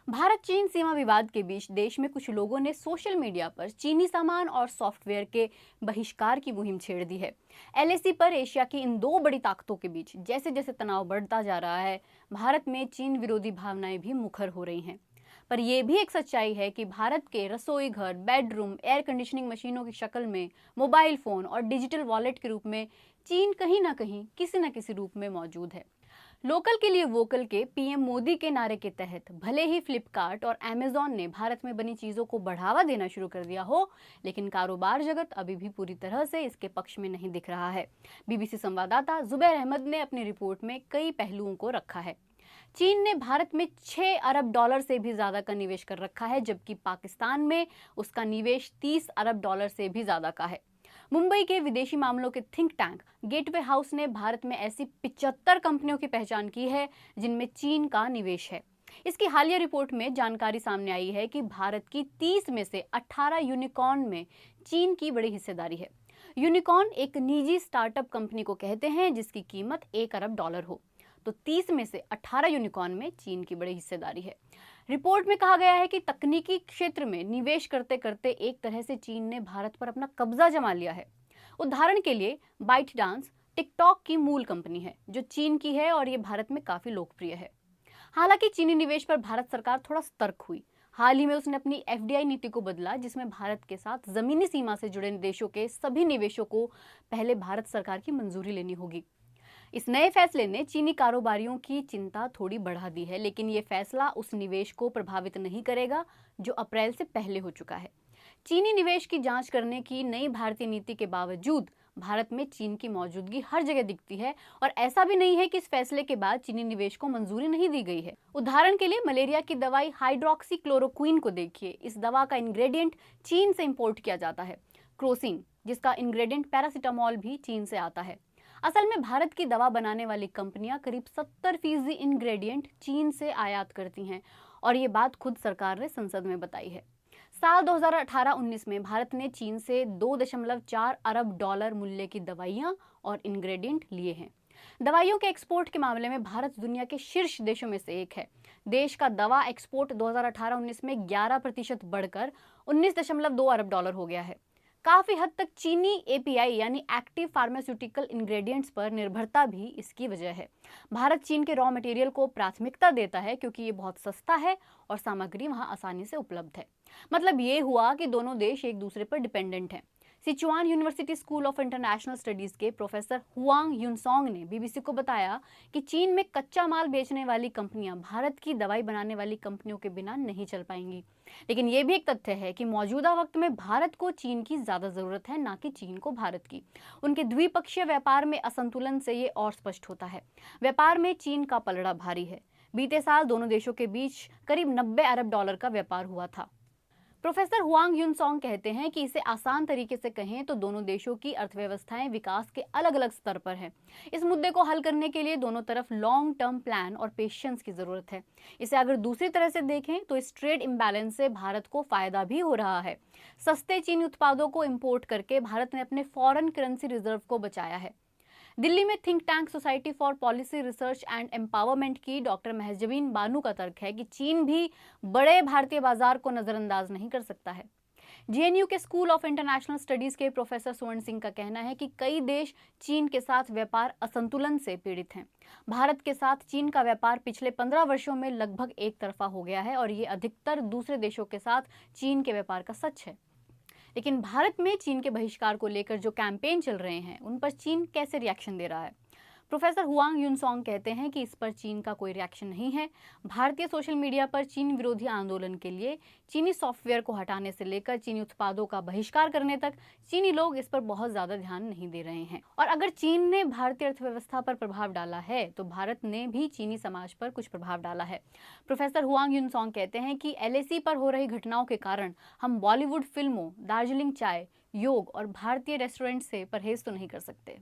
भारत चीन सीमा विवाद के बीच देश में कुछ लोगों ने सोशल मीडिया पर चीनी सामान और सॉफ्टवेयर के बहिष्कार की मुहिम छेड़ दी है। एलएसी पर एशिया की इन दो बड़ी ताकतों के बीच जैसे जैसे तनाव बढ़ता जा रहा है, भारत में चीन विरोधी भावनाएं भी मुखर हो रही हैं। पर यह भी एक सच्चाई है कि भारत के रसोई घर, बेडरूम, एयर कंडीशनिंग मशीनों की शक्ल में, मोबाइल फोन और डिजिटल वॉलेट के रूप में चीन कहीं ना कहीं किसी न किसी रूप में मौजूद है। लोकल के लिए वोकल के पीएम मोदी के नारे के तहत भले ही फ्लिपकार्ट और अमेजॉन ने भारत में बनी चीजों को बढ़ावा देना शुरू कर दिया हो, लेकिन कारोबार जगत अभी भी पूरी तरह से इसके पक्ष में नहीं दिख रहा है। बीबीसी संवाददाता जुबैर अहमद ने अपनी रिपोर्ट में कई पहलुओं को रखा है। चीन ने भारत में 6 अरब डॉलर से भी ज्यादा का निवेश कर रखा है, जबकि पाकिस्तान में उसका निवेश 30 अरब डॉलर से भी ज्यादा का है। मुंबई के विदेशी मामलों के थिंक टैंक गेटवे हाउस ने भारत में ऐसी 75 कंपनियों की पहचान की है जिनमें चीन का निवेश है। इसकी हालिया रिपोर्ट में जानकारी सामने आई है कि भारत की 30 में से 18 यूनिकॉर्न में चीन की बड़ी हिस्सेदारी है। यूनिकॉर्न एक निजी स्टार्टअप कंपनी को कहते हैं जिसकी कीमत 1 अरब डॉलर हो, तो 30 में से 18 यूनिकॉर्न में चीन की बड़ी हिस्सेदारी है। रिपोर्ट में कहा गया है कि तकनीकी क्षेत्र में निवेश करते करते एक तरह से चीन ने भारत पर अपना कब्जा जमा लिया है। उदाहरण के लिए बाइट डांस टिकटॉक की मूल कंपनी है जो चीन की है और ये भारत में काफी लोकप्रिय है। हालांकि चीनी निवेश पर भारत सरकार थोड़ा सतर्क हुई। हाल ही में उसने अपनी एफडीआई नीति को बदला, जिसमें भारत के साथ जमीनी सीमा से जुड़े देशों के सभी निवेशों को पहले भारत सरकार की मंजूरी लेनी होगी। इस नए फैसले ने चीनी कारोबारियों की चिंता थोड़ी बढ़ा दी है, लेकिन ये फैसला उस निवेश को प्रभावित नहीं करेगा जो अप्रैल से पहले हो चुका है। चीनी निवेश की जांच करने की नई भारतीय नीति के बावजूद भारत में चीन की मौजूदगी हर जगह दिखती है और ऐसा भी नहीं है कि इस फैसले के बाद चीनी निवेश को मंजूरी नहीं दी गई है। उदाहरण के लिए मलेरिया की दवाई हाइड्रोक्सीक्लोरोक्विन को देखिए। इस दवा का इंग्रेडिएंट चीन से इंपोर्ट किया जाता है। क्रोसिन, जिसका इंग्रेडिएंट पैरासिटामोल, भी चीन से आता है। असल में भारत की दवा बनाने वाली कंपनियां करीब 70% इंग्रेडिएंट चीन से आयात करती हैं और ये बात खुद सरकार ने संसद में बताई है। साल 2018-19 में भारत ने चीन से 2.4 अरब डॉलर मूल्य की दवाइयां और इंग्रेडिएंट लिए हैं। दवाइयों के एक्सपोर्ट के मामले में भारत दुनिया के शीर्ष देशों में से एक है। देश का दवा एक्सपोर्ट 2018-19 में 11% बढ़कर 19.2 अरब डॉलर हो गया है। काफी हद तक चीनी एपीआई यानी एक्टिव फार्मास्यूटिकल इंग्रेडिएंट्स पर निर्भरता भी इसकी वजह है। भारत चीन के रॉ मटेरियल को प्राथमिकता देता है क्योंकि ये बहुत सस्ता है और सामग्री वहां आसानी से उपलब्ध है। मतलब ये हुआ कि दोनों देश एक दूसरे पर डिपेंडेंट हैं। Sichuan university school of international studies के प्रोफेसर हुआंग युनसोंग ने बीबीसी को बताया कि चीन में कच्चा माल बेचने वाली कंपनियां भारत की दवाई बनाने वाली कंपनियों के बिना नहीं चल पाएंगी। लेकिन यह भी एक तथ्य है कि मौजूदा वक्त में भारत को चीन की ज्यादा जरूरत है, ना कि चीन को भारत की। उनके द्विपक्षीय व्यापार में असंतुलन से ये और स्पष्ट होता है। व्यापार में चीन का पलड़ा भारी है। बीते साल दोनों देशों के बीच करीब 90 अरब डॉलर का व्यापार हुआ था। प्रोफेसर हुआंग युनसोंग कहते हैं कि इसे आसान तरीके से कहें तो दोनों देशों की अर्थव्यवस्थाएं विकास के अलग अलग स्तर पर हैं। इस मुद्दे को हल करने के लिए दोनों तरफ लॉन्ग टर्म प्लान और पेशेंस की जरूरत है। इसे अगर दूसरी तरह से देखें तो इस ट्रेड इम्बैलेंस से भारत को फायदा भी हो रहा है। सस्ते चीनी उत्पादों को इम्पोर्ट करके भारत ने अपने फॉरेन करेंसी रिजर्व को बचाया है। दिल्ली में think tank society for policy research and empowerment की डॉक्टर महजबीन बानू का तर्क है कि चीन भी बड़े भारतीय बाजार को नजरअंदाज नहीं कर सकता है। जेएनयू के स्कूल ऑफ इंटरनेशनल स्टडीज के प्रोफेसर स्वर्ण सिंह का कहना है कि कई देश चीन के साथ व्यापार असंतुलन से पीड़ित हैं। भारत के साथ चीन का व्यापार पिछले 15 वर्षों में लगभग एक तरफा हो गया है और ये अधिकतर दूसरे देशों के साथ चीन के व्यापार का सच है। लेकिन भारत में चीन के बहिष्कार को लेकर जो कैंपेन चल रहे हैं उन पर चीन कैसे रिएक्शन दे रहा है? प्रोफेसर हुआंग युनसोंग कहते हैं कि इस पर चीन का कोई रिएक्शन नहीं है। भारतीय सोशल मीडिया पर चीन विरोधी आंदोलन के लिए चीनी सॉफ्टवेयर को हटाने से लेकर चीनी उत्पादों का बहिष्कार करने तक चीनी लोग इस पर बहुत ज्यादा ध्यान नहीं दे रहे हैं। और अगर चीन ने भारतीय अर्थव्यवस्था पर प्रभाव डाला है तो भारत ने भी चीनी समाज पर कुछ प्रभाव डाला है। प्रोफेसर हुआंग युनसोंग कहते हैं कि एलएसी पर हो रही घटनाओं के कारण हम बॉलीवुड फिल्मों, दार्जिलिंग चाय, योग और भारतीय रेस्टोरेंट से परहेज तो नहीं कर सकते।